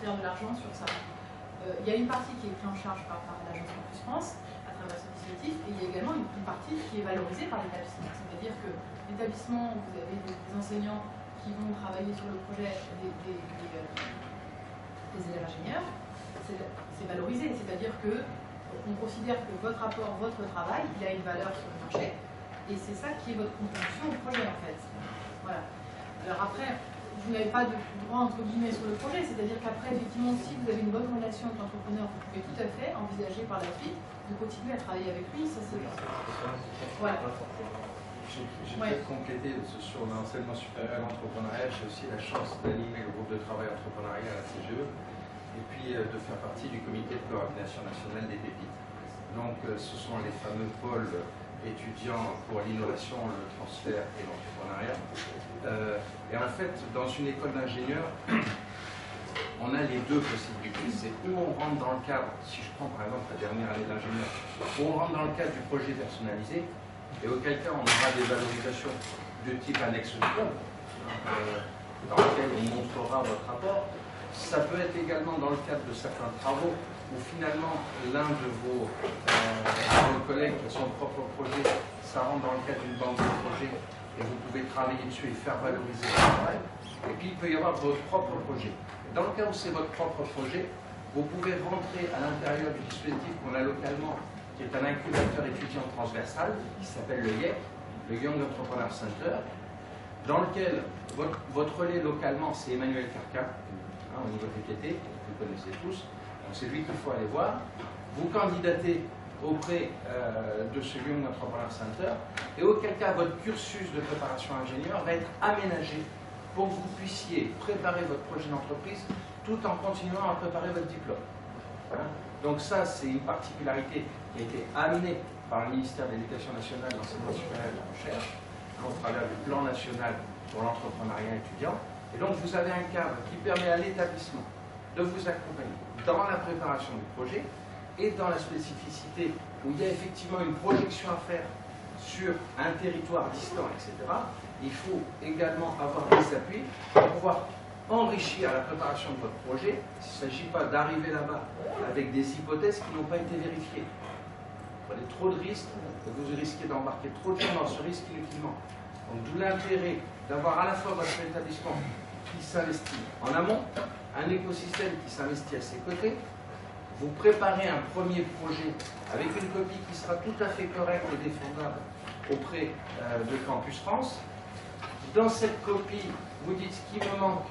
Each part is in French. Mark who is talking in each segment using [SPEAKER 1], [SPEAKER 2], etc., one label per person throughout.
[SPEAKER 1] d'inscrire de l'argent sur ça. Il y a une partie qui est prise en charge par l'agence Campus France à travers ce dispositif, et il y a également une partie qui est valorisée par l'établissement. C'est-à-dire que l'établissement, vous avez des enseignants qui vont travailler sur le projet des élèves ingénieurs, c'est valorisé, c'est-à-dire que on considère que votre apport, votre travail, il a une valeur sur le marché, et c'est ça qui est votre contribution au projet en fait. Voilà. Alors après, vous n'avez pas de droit entre guillemets sur le projet, c'est-à-dire qu'après, effectivement, si vous avez une bonne relation avec l'entrepreneur, vous pouvez tout à fait envisager par la suite de continuer à travailler avec lui. Ça, c'est... Voilà.
[SPEAKER 2] J'ai peut-être complété sur l'enseignement supérieur à l'entrepreneuriat. J'ai aussi la chance d'animer le groupe de travail entrepreneurial à la CGE et puis de faire partie du comité de coordination nationale des pépites. Donc ce sont les fameux pôles étudiants pour l'innovation, le transfert et l'entrepreneuriat. Et en fait, dans une école d'ingénieurs, on a les deux possibilités. C'est où on rentre dans le cadre, si je prends par exemple la dernière année d'ingénieur, où on rentre dans le cadre du projet personnalisé, et auquel cas on aura des valorisations de type annexe diplôme, dans lequel on montrera votre rapport. Ça peut être également dans le cadre de certains travaux où finalement l'un de vos collègues qui a son propre projet, ça rentre dans le cadre d'une banque de projet et vous pouvez travailler dessus et faire valoriser le travail. Et puis il peut y avoir votre propre projet. Dans le cas où c'est votre propre projet, vous pouvez rentrer à l'intérieur du dispositif qu'on a localement, qui est un incubateur étudiant transversal, qui s'appelle le YEC, le Young Entrepreneur Center, dans lequel votre relais localement, c'est Emmanuel Carca, au niveau PTT, vous le connaissez tous, donc c'est lui qu'il faut aller voir. Vous candidatez auprès de ce Young Entrepreneur Center, et auquel cas votre cursus de préparation ingénieur va être aménagé pour que vous puissiez préparer votre projet d'entreprise tout en continuant à préparer votre diplôme. Voilà. Donc ça, c'est une particularité qui a été amenée par le ministère de l'Éducation nationale, de l'enseignement supérieur et de la recherche, au travers du plan national pour l'entrepreneuriat étudiant. Et donc vous avez un cadre qui permet à l'établissement de vous accompagner dans la préparation du projet et dans la spécificité où il y a effectivement une projection à faire sur un territoire distant, etc. Il faut également avoir des appuis pour pouvoir enrichir la préparation de votre projet. Il ne s'agit pas d'arriver là-bas avec des hypothèses qui n'ont pas été vérifiées. Vous prenez trop de risques, vous risquez d'embarquer trop de gens dans ce risque inutilement. Donc d'où l'intérêt d'avoir à la fois votre établissement qui s'investit en amont, un écosystème qui s'investit à ses côtés. Vous préparez un premier projet avec une copie qui sera tout à fait correcte et défendable auprès de Campus France. Dans cette copie, vous dites ce qui me manque,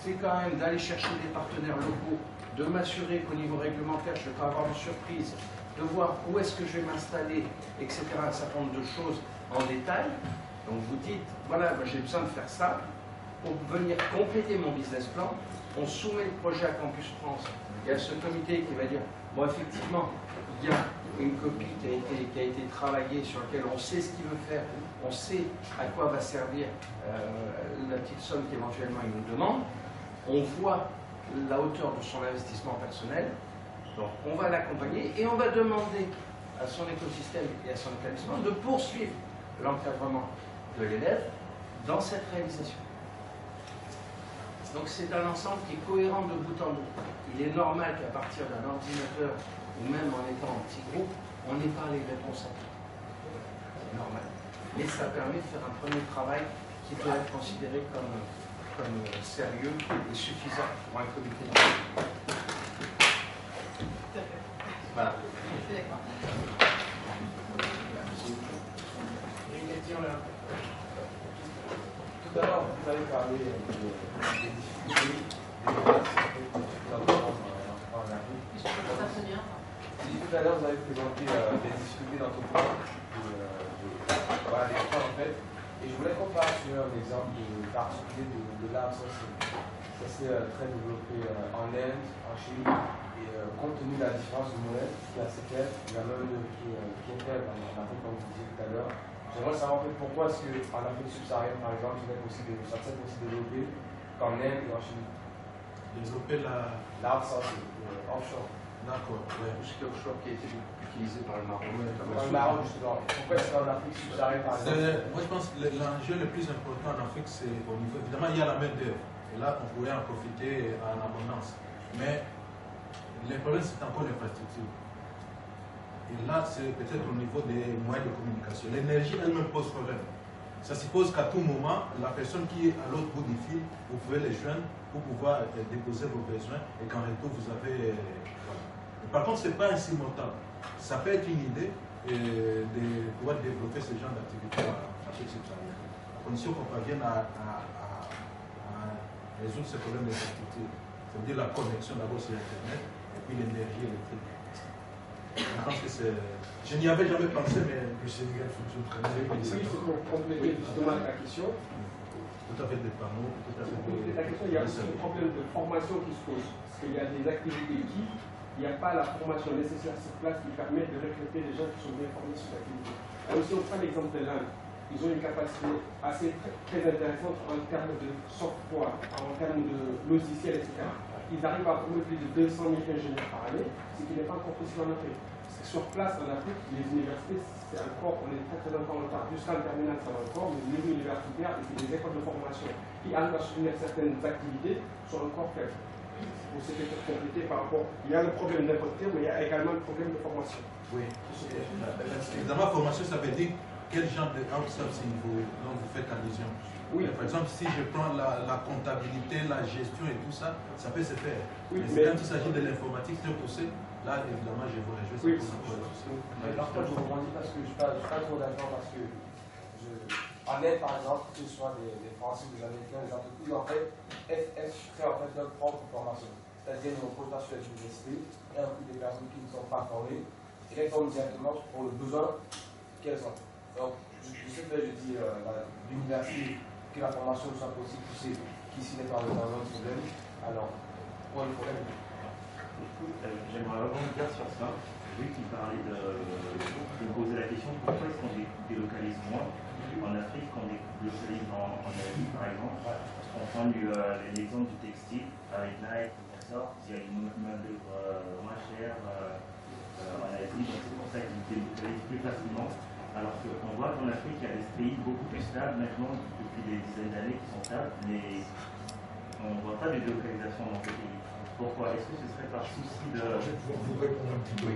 [SPEAKER 2] c'est quand même d'aller chercher des partenaires locaux, de m'assurer qu'au niveau réglementaire, je ne vais pas avoir de surprise, de voir où est-ce que je vais m'installer, etc. Un certain nombre de choses en détail. Donc vous dites, voilà, j'ai besoin de faire ça pour venir compléter mon business plan. On soumet le projet à Campus France. Il y a ce comité qui va dire, bon, effectivement, il y a une copie qui a été travaillée sur laquelle on sait ce qu'il veut faire, on sait à quoi va servir la petite somme qu'éventuellement il nous demande, on voit la hauteur de son investissement personnel, donc on va l'accompagner et on va demander à son écosystème et à son établissement de poursuivre l'encadrement de l'élève dans cette réalisation. Donc c'est un ensemble qui est cohérent de bout en bout. Il est normal qu'à partir d'un ordinateur, ou même en étant en petit groupe, on n'ait pas les réponses à tout. C'est normal. Mais ça permet de faire un premier travail qui peut être considéré comme sérieux et suffisant pour un comité d'entreprise. Voilà.
[SPEAKER 3] Tout à l'heure, vous avez parlé des difficultés en Afrique.
[SPEAKER 1] Ça très bien.
[SPEAKER 3] Tout à l'heure, vous avez présenté des difficultés d'entrepreneuriat en fait. Et je voulais qu'on parle sur un exemple particulier de l'art sensible. Ça s'est très développé en Inde, en Chine, et compte tenu de la différence de monnaie qui est assez claire, il y a même qui est faible en Afrique, comme vous disiez tout à l'heure. J'aimerais savoir en fait pourquoi est-ce qu'en Afrique subsaharienne, par exemple, ça s'est aussi développé qu'en Inde et en Chine.
[SPEAKER 4] Développer
[SPEAKER 3] l'art sensible, offshore.
[SPEAKER 4] D'accord, ouais.
[SPEAKER 2] Tout ce qui est offshore qui a été utilisé par le Maroc.
[SPEAKER 3] Par le Maroc, justement. Pourquoi est-ce qu'en Afrique subsaharienne, par exemple?
[SPEAKER 4] Moi, je pense que l'enjeu le plus important en Afrique, c'est au niveau. Évidemment, il y a la main-d'œuvre. Et là, on pourrait en profiter en abondance. Mais le problème, c'est encore l'infrastructure. Et là, c'est peut-être au niveau des moyens de communication. L'énergie elle-même pose problème. Ça suppose qu'à tout moment, la personne qui est à l'autre bout du fil, vous pouvez les joindre pour pouvoir déposer vos besoins et qu'en retour, vous avez... voilà. Par contre, ce n'est pas insurmontable. Ça peut être une idée de pouvoir développer ce genre d'activité en Afrique subsaharienne, à condition qu'on parvienne à résoudre ce problème d'infrastructure. C'est-à-dire la connexion d'abord sur Internet et puis l'énergie électrique. Je pense que c'est... Je n'y avais jamais pensé, mais le Sénégal fonctionne très bien.
[SPEAKER 3] Oui, c'est pour compléter justement la question.
[SPEAKER 4] Tout à fait des panneaux, tout à fait des...
[SPEAKER 3] La question, il y a aussi un problème de formation qui se pose. Parce qu'il y a des activités qui, il n'y a pas la formation nécessaire sur place qui permet de recruter des gens qui sont bien formés sur l'activité. Alors si on prend l'exemple de l'Inde, ils ont une capacité assez très intéressante en termes de software, en termes de logiciels, etc. Ils arrivent à former plus de 200 000 ingénieurs par année, ce qui n'est pas encore possible en Afrique. Sur place en Afrique, les universités, c'est encore, on est très longtemps en retard. Jusqu'en terminale, ça va encore, mais les niveau universitaire et puis les écoles de formation qui arrivent à soutenir certaines activités sont encore faibles. Pour ce qui est complété par rapport, il y a le problème d'infrastructure, mais il y a également le problème de formation.
[SPEAKER 4] Oui. Évidemment, formation, ça veut dire quel genre de outsourcing dont vous faites allusion. Oui. Par exemple, si je prends la comptabilité, la gestion et tout ça, ça peut se faire. Oui, mais quand il s'agit de l'informatique très poussée, là, évidemment, je vous réjouis.
[SPEAKER 3] Oui, mais parfois, je rebondis parce que je ne suis pas trop d'accord parce que en aide, par exemple, que ce soit des Français, des Américains, des entreprises, en fait, FS crée en fait leur propre formation. C'est-à-dire, nous posons sur les universités, et un coup des personnes qui ne sont pas formées, et répondent directement pour le besoin qu'elles ont. Donc, je sais que je dis l'université, que la formation soit possible poussée, qu'ici n'est pas un problème. Alors, pour le problème.
[SPEAKER 5] J'aimerais rebondir sur ça. Oui, tu parlais de me poser la question pourquoi est-ce qu'on délocalise moins en Afrique qu'on délocalise en Asie, par exemple. Parce qu'on prend l'exemple du textile avec Nike, il y a une main-d'œuvre moins chère en Asie, donc c'est pour ça qu'ils délocalisent plus facilement. Alors qu'on voit qu'en Afrique, il y a des pays beaucoup plus stables maintenant, depuis des dizaines d'années qui sont stables, mais on ne voit pas de délocalisation dans ces pays. Pourquoi? Est-ce que ce serait par souci de...
[SPEAKER 6] Je vais vous répondre un petit peu.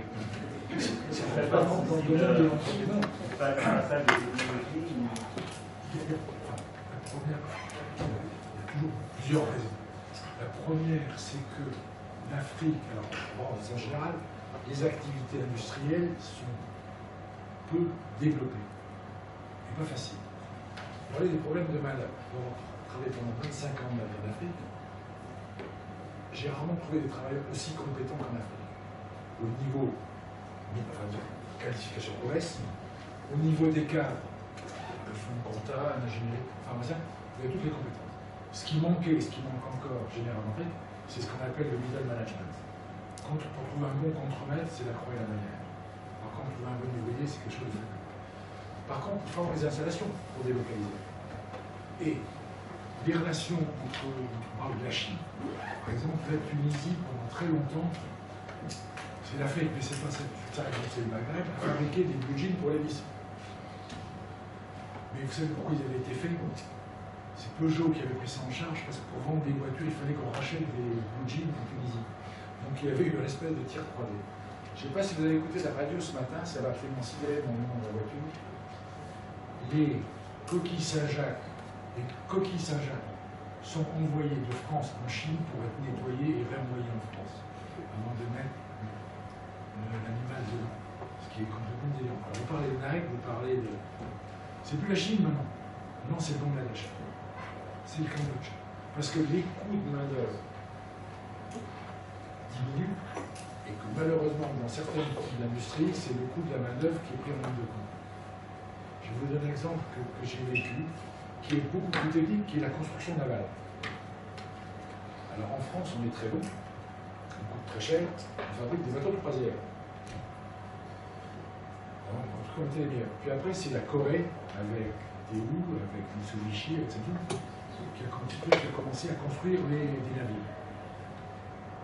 [SPEAKER 5] Ce serait par souci de... Pas un passage de technologie ou...
[SPEAKER 6] Il y a toujours plusieurs raisons. La première, c'est que l'Afrique, alors en général, les activités industrielles sont peu développées et pas faciles. Vous parlez des problèmes de main-d'œuvre. Pour travailler pendant 25 ans en Afrique, j'ai rarement trouvé des travailleurs aussi compétents qu'en Afrique. Au niveau de qualification progresse, au niveau des cadres, le fonds de compta, un ingénieur, pharmacien, vous avez toutes les compétences. Ce qui manquait, ce qui manque encore généralement en Afrique, c'est ce qu'on appelle le middle management. Pour trouver un bon contremaître, c'est la croix et la bannière. Par contre, trouver un bon ouvrier, c'est quelque chose de très. Par contre, il faut avoir des installations pour délocaliser. Et les relations entre, on parle de la Chine, par exemple, la Tunisie, pendant très longtemps, c'est l'Afrique, mais c'est pas ça, c'est le Maghreb, a fabriqué des blue jeans pour les lycées. Mais vous savez pourquoi ils avaient été faits? C'est Peugeot qui avait pris ça en charge, parce que pour vendre des voitures, il fallait qu'on rachète des blue jeans en Tunisie. Donc il y avait eu une espèce de tir 3D. Je ne sais pas si vous avez écouté la radio ce matin, ça va absolument sidérer mon nom dans la voiture. Les coquilles Saint-Jacques sont envoyées de France en Chine pour être nettoyées et réenvoyées en France, avant de mettre l'animal dedans, ce qui est complètement délirant. Alors vous parlez de Nike, vous parlez de... C'est plus la Chine maintenant. Non, c'est le Bangladesh. C'est le Cambodge. Parce que les coûts de main-d'œuvre diminuent et que malheureusement, dans certaines parties de l'industrie, c'est le coût de la main-d'œuvre qui est pris en ligne de compte. Je vous donne un exemple que j'ai vécu, qui est beaucoup plus technique, qui est la construction navale. Alors en France, on est très bon, on coûte très cher, on fabrique des bateaux de croisière. En tout cas, on était les meilleurs. Puis après, c'est la Corée, avec Daewoo, avec Mitsubishi, etc., qui a commencé à construire des navires.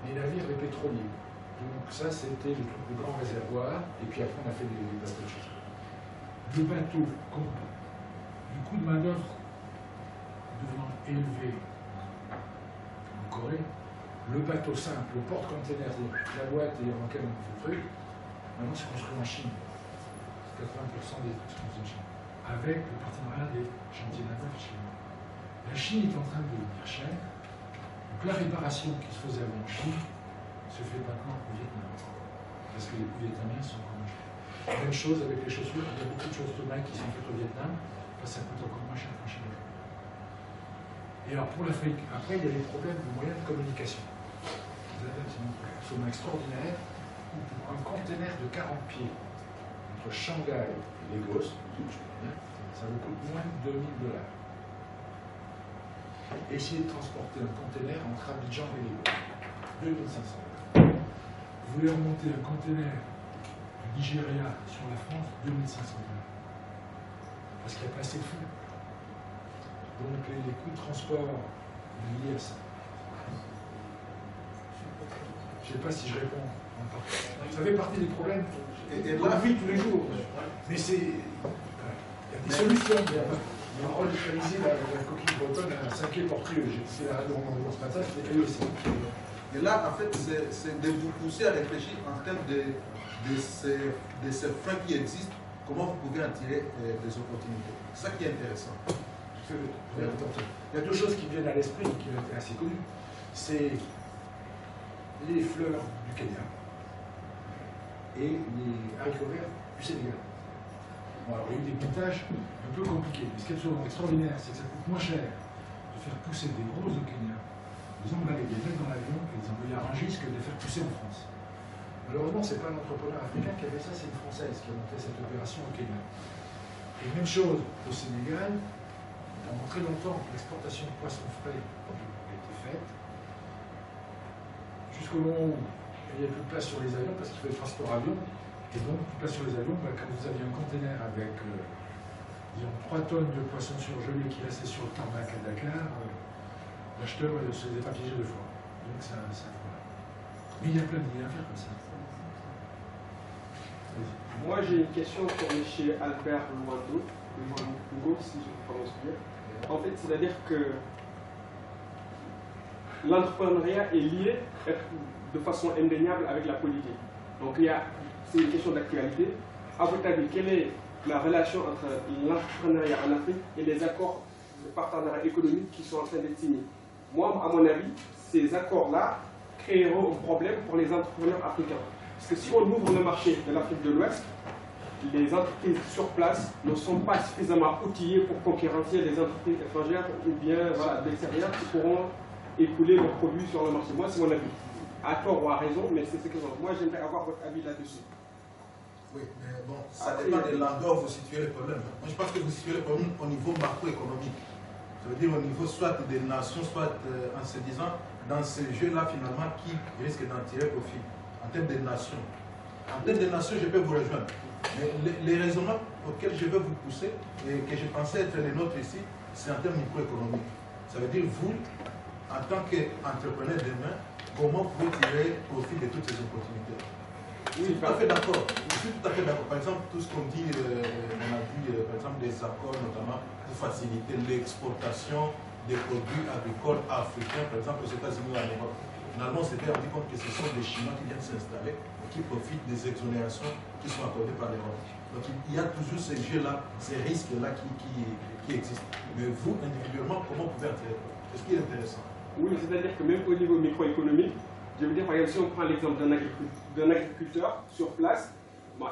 [SPEAKER 6] Les navires des pétroliers. Donc ça, c'était le truc de grand réservoir, et puis après, on a fait des bateaux de chasse. Le bateau, du coût de main-d'œuvre devenant élevé en Corée, le bateau simple, le porte-container, la boîte et en laquelle on fait le truc, maintenant c'est construit en Chine. 80% des trucs sont construits en Chine. Avec le partenariat des chantiers navals chinois. La Chine est en train de devenir chère. Donc la réparation qui se faisait avant en Chine se fait maintenant au Vietnam. Parce que les coûts vietnamiens sont encore moins chers. Même chose avec les chaussures, il y a beaucoup de choses de Nike qui sont faites au Vietnam, parce que ça coûte encore moins cher qu'en Chine. Et alors pour l'Afrique, après il y a les problèmes de moyens de communication. C'est absolument extraordinaire. Pour un conteneur de 40 pieds entre Shanghai et Lagos, ça vous coûte moins de $2000. Essayez de transporter un conteneur entre Abidjan et Lagos, $2500. Vous voulez remonter un conteneur du Nigeria sur la France, $2500. Parce qu'il n'y a pas assez de flux. Donc les coûts de transport liés à ça. Je ne sais pas si je réponds en partie. Ça fait partie des problèmes qu'on vit tous les jours. Mais c'est. Il y a des solutions. On va relocaliser la coquille bretonne à Saint-Quay-Portrieux. J'ai fait la radio en ce matin, c'était elle aussi.
[SPEAKER 4] Et là, en fait, c'est de vous pousser à réfléchir en termes de ces freins qui existent, comment vous pouvez en tirer des opportunités. C'est ça qui est intéressant.
[SPEAKER 6] Il y a deux choses qui viennent à l'esprit qui ont été assez connues. C'est les fleurs du Kenya et les haricots verts du Sénégal. Bon, alors, il y a eu des montages un peu compliqués, mais ce qui est absolument extraordinaire, c'est que ça coûte moins cher de faire pousser des roses au Kenya, les emballer, les mettre dans l'avion et les envoyer à Rungis que de les faire pousser en France. Malheureusement, ce n'est pas un entrepreneur africain qui avait ça, c'est une Française qui a monté cette opération au Kenya. Et même chose au Sénégal, pendant très longtemps, l'exportation de poissons frais a été faite, jusqu'au moment où il n'y avait plus de place sur les avions parce qu'il fallait le transport avion. Et donc, plus de place sur les avions, quand vous aviez un conteneur avec disons, 3 tonnes de poissons surgelés qui restaient sur le tarmac à Dakar, l'acheteur ne se faisait pas piéger 2 fois. Donc ça voilà. Mais il y a plein d'idées à faire comme ça.
[SPEAKER 7] Moi, j'ai une question pour M. Albert Luango, si je le prononce bien. En fait, c'est-à-dire que l'entrepreneuriat est lié de façon indéniable avec la politique. Donc, c'est une question d'actualité. À votre avis, quelle est la relation entre l'entrepreneuriat en Afrique et les accords de partenariat économique qui sont en train d'être signés? Moi, à mon avis, ces accords-là créeront un problème pour les entrepreneurs africains. Parce que si on ouvre le marché de l'Afrique de l'Ouest, les entreprises sur place ne sont pas suffisamment outillées pour concurrencer les entreprises étrangères ou bien d'extérieur qui pourront écouler leurs produits sur le marché. Moi, c'est mon avis. À tort ou à raison, mais c'est ce que j'en pense. Moi, j'aimerais avoir votre avis là-dessus.
[SPEAKER 4] Oui, mais bon, ça dépend de l'endroit où vous situez le problème. Moi, je pense que vous situez le problème au niveau macroéconomique. Ça veut dire au niveau soit des nations, soit en se disant, dans ce jeu-là, finalement, qui risque d'en tirer profit en termes de nations. En termes de nations, je peux vous rejoindre. Mais les raisonnements auxquels je veux vous pousser, et que je pensais être les nôtres ici, c'est en termes microéconomiques. Ça veut dire, vous, en tant qu'entrepreneur demain, comment vous pouvez tirer profit de toutes ces opportunités? Je suis tout à fait d'accord. Je suis tout à fait d'accord. Par exemple, tout ce qu'on dit, on a vu, par exemple, des accords, notamment pour faciliter l'exportation des produits agricoles africains, par exemple aux États-Unis ou en Europe. Finalement, on s'était rendu compte que ce sont des Chinois qui viennent s'installer et qui profitent des exonérations qui sont accordées par l'Europe. Donc il y a toujours ces jeux-là, ces risques-là qui existent. Mais vous, individuellement, comment vous pouvez en tirer profit? C'est ce qui est intéressant.
[SPEAKER 7] Oui, c'est-à-dire que même au niveau microéconomique, je veux dire, par exemple, si on prend l'exemple d'un agriculteur sur place,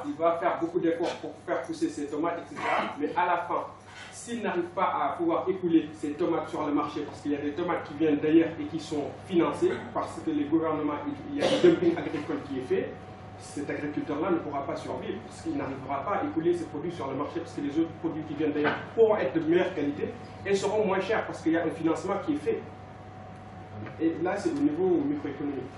[SPEAKER 7] il va faire beaucoup d'efforts pour faire pousser ses tomates, etc. Mais à la fin, s'il n'arrive pas à pouvoir écouler ces tomates sur le marché, parce qu'il y a des tomates qui viennent d'ailleurs et qui sont financées, parce que les gouvernements, il y a un dumping agricole qui est fait, cet agriculteur-là ne pourra pas survivre, parce qu'il n'arrivera pas à écouler ses produits sur le marché, parce que les autres produits qui viennent d'ailleurs pourront être de meilleure qualité et seront moins chers, parce qu'il y a un financement qui est fait. Et là, c'est au niveau microéconomique.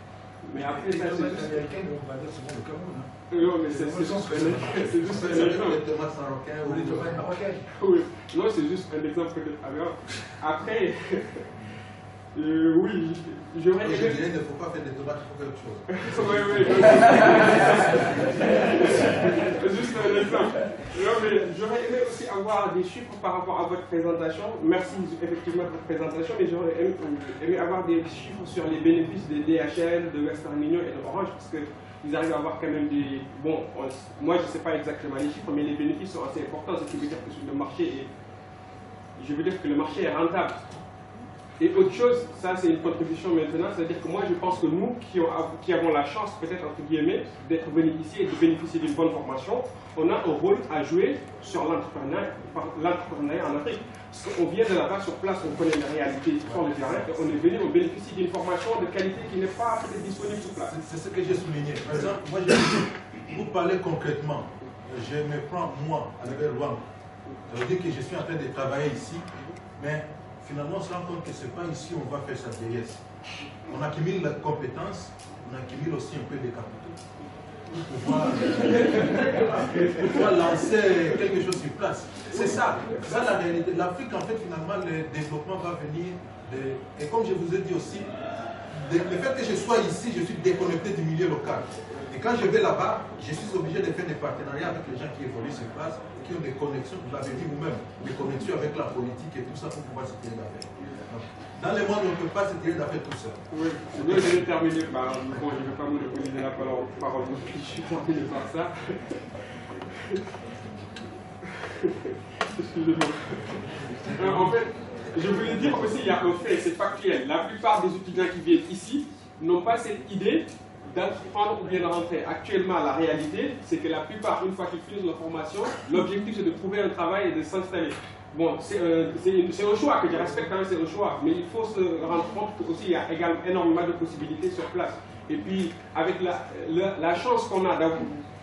[SPEAKER 7] Mais après, ça, c'est juste...
[SPEAKER 6] américaines, on va dire, c'est bon, le Cameroun.
[SPEAKER 7] Non, mais c'est juste un exemple.
[SPEAKER 4] Les tomates marocaines
[SPEAKER 6] Ou les tomates marocaines.
[SPEAKER 7] Oui, non, c'est juste un exemple peut-être. Après, Oui, j'aurais aimé...
[SPEAKER 4] Je dirais qu'il ne faut pas faire des débats, il faut faire autre chose.
[SPEAKER 7] Oui. Juste un exemple. Non, mais j'aurais aimé aussi avoir des chiffres par rapport à votre présentation. Merci effectivement de votre présentation, mais j'aurais aimé avoir des chiffres sur les bénéfices de DHL, de Western Union et de Orange, parce qu'ils arrivent à avoir quand même des... Bon, moi je ne sais pas exactement les chiffres, mais les bénéfices sont assez importants, ce qui veut dire que sur le marché je veux dire que le marché est rentable. Et autre chose, ça c'est une contribution maintenant, c'est-à-dire que moi je pense que nous qui avons la chance, peut-être entre guillemets, d'être venus ici et de bénéficier d'une bonne formation, on a un rôle à jouer sur l'entrepreneuriat en Afrique. Parce qu'on vient de là-bas sur place, on connaît les réalités sur le terrain, et on est venu, on bénéficie d'une formation de qualité qui n'est pas disponible sur place.
[SPEAKER 4] C'est ce que j'ai souligné. Par exemple, moi vous parlez concrètement, je me prends moi, à l'école Rwanda. Ça veut dire que je suis en train de travailler ici, mais finalement on se rend compte que ce n'est pas ici où on va faire sa vieillesse. On accumule la compétence, on accumule aussi un peu de capitaux pour pouvoir lancer quelque chose sur place. C'est ça la réalité. L'Afrique, en fait, finalement, le développement va venir et comme je vous ai dit aussi, le fait que je sois ici, je suis déconnecté du milieu local. Et quand je vais là-bas, je suis obligé de faire des partenariats avec les gens qui évoluent sur place, qui ont des connexions, vous l'avez dit vous-même, des connexions avec la politique et tout ça pour pouvoir se tirer d'affaires. Dans le monde, on ne peut pas se tirer d'affaires tout seul.
[SPEAKER 7] Oui, je vais terminer par... Bon, je ne vais pas monopoliser la parole, je suis terminé par ça. Excusez-moi. En fait, je voulais dire aussi, il y a un fait, c'est factuel. La plupart des étudiants qui viennent ici n'ont pas cette idée d'entreprendre ou bien de rentrer. Actuellement, la réalité, c'est que la plupart, une fois qu'ils finissent leur formation, l'objectif c'est de trouver un travail et de s'installer. Bon, c'est un choix que je respecte, c'est un choix, mais il faut se rendre compte qu'il y a également énormément de possibilités sur place. Et puis, avec la chance qu'on a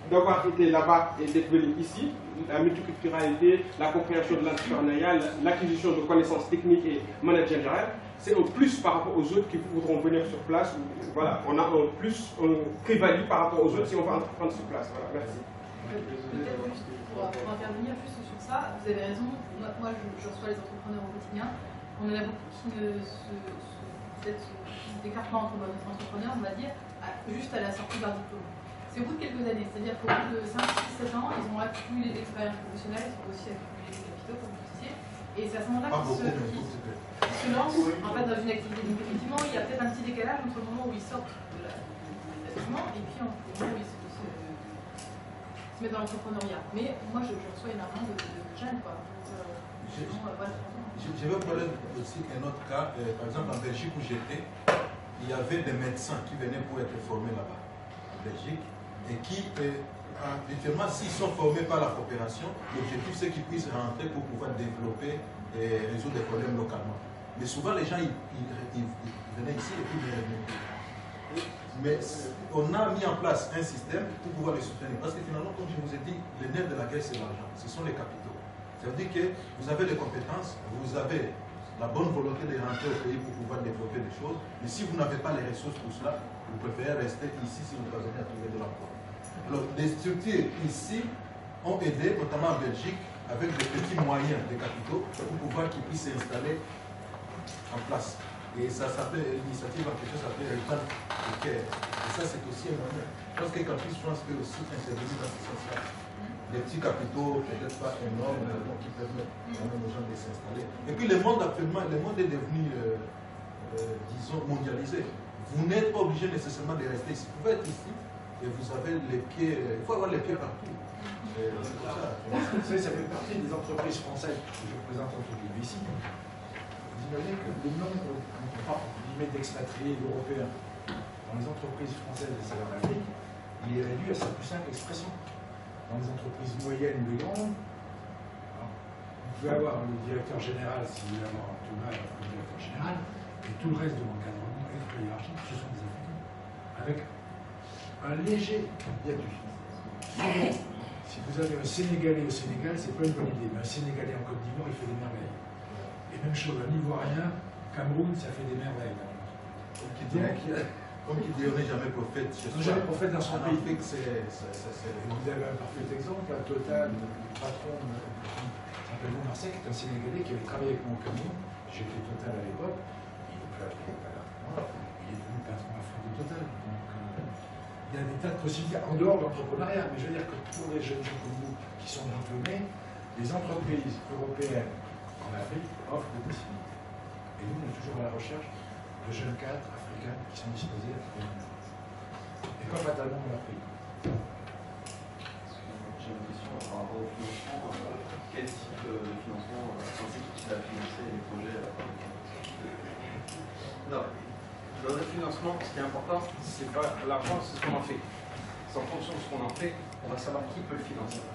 [SPEAKER 7] d'avoir été là-bas et d'être venu ici, la multiculturalité, la compréhension de l'entrepreneuriat, l'acquisition de connaissances techniques et managériales, c'est un plus par rapport aux autres qui voudront venir sur place. Voilà, on a un plus, un plus-value par rapport aux autres si on va entreprendre sur place. Voilà, merci.
[SPEAKER 1] Peut-être juste pour intervenir juste sur ça, vous avez raison, moi je reçois les entrepreneurs au quotidien, on en a beaucoup qui ne s'écartent pas entre notre entrepreneur, on va dire, juste à la sortie d'un diplôme. C'est au bout de quelques années, c'est-à-dire qu'au bout de 5, 6, 7 ans, ils ont accumulé l'expérience professionnelle, ils ont aussi accumulé des capitaux, comme vous disiez, et c'est à ce moment-là qu'ils se lancent en fait, dans une activité. Donc effectivement, il y a peut-être un petit décalage entre le moment où ils sortent de l'établissement et puis le moment où ils se mettent dans l'entrepreneuriat. Mais moi, je reçois énormément de jeunes, quoi.
[SPEAKER 4] Je vais parler aussi d'un autre cas. Par exemple, en Belgique où j'étais, il y avait des médecins qui venaient pour être formés là-bas, en Belgique, et qui, habituellement, s'ils sont formés par la coopération, l'objectif c'est qu'ils puissent rentrer pour pouvoir développer et résoudre des problèmes localement. Mais souvent, les gens, ils venaient ici et puis ils revenaient. Mais on a mis en place un système pour pouvoir les soutenir. Parce que finalement, comme je vous ai dit, le nerf de la guerre, c'est l'argent. Ce sont les capitaux. Ça veut dire que vous avez les compétences, vous avez la bonne volonté de rentrer au pays pour pouvoir développer des choses. Mais si vous n'avez pas les ressources pour cela, vous préférez rester ici si vous parvenez à trouver de l'emploi. Alors, les structures ici ont aidé, notamment en Belgique, avec des petits moyens de capitaux pour pouvoir qu'ils puissent s'installer en place. Et ça s'appelle, l'initiative en question s'appelle Return to Care. Et ça, c'est aussi un moyen. Je pense que Campus France peut aussi intervenir dans ce sens-là. Des petits capitaux, peut-être pas énormes, donc qui permettent aux gens de s'installer. Et puis le monde actuellement, le monde est devenu, disons, mondialisé. Vous n'êtes pas obligé nécessairement de rester ici. Vous pouvez être ici et vous avez les pieds, il faut avoir les pieds partout.
[SPEAKER 6] Vous savez, ça fait partie des entreprises françaises que je représente entre guillemets ici. Vous imaginez que le nombre d'expatriés européens dans les entreprises françaises et salariales, il est réduit à sa plus simple expression. Dans les entreprises moyennes ou grandes, vous pouvez avoir le directeur général, si vous voulez avoir un tournage, le directeur général, et tout le reste de l'encadrement et de la hiérarchie, ce sont des Africains. Avec un léger hiatus. Si vous avez un Sénégalais au Sénégal, c'est pas une bonne idée, mais un Sénégalais en Côte d'Ivoire, il fait des merveilles. Et même chose, un Ivoirien, Cameroun, ça fait des merveilles.
[SPEAKER 4] Comme qui dit, on n'est jamais prophète.
[SPEAKER 6] On n'est jamais prophète dans son pays.
[SPEAKER 4] Vous
[SPEAKER 6] avez un parfait exemple, la Total, le patron, s'appelle Marseille, qui est un Sénégalais qui avait travaillé avec moi au Cameroun. J'ai fait Total à l'époque. Il est peu avec les valeurs pour moi, il est devenu patron à fond de Total. Donc, il y a des tas de possibilités en dehors de l'entrepreneuriat, mais je veux dire que pour les jeunes gens comme vous qui sont diplômés, les entreprises européennes en Afrique offrent des possibilités. Et nous, on est toujours à la recherche de jeunes cadres africains qui sont disposés à travailler en France. Et pas fatalement dans leur pays.
[SPEAKER 8] J'ai une question par rapport au financement. Quel type de financement, c'est qui va financer les projets
[SPEAKER 2] Non. Dans le financement, ce qui est important, c'est pas l'argent, c'est ce qu'on en fait. C'est en fonction de ce qu'on en fait, on va savoir qui peut le financer.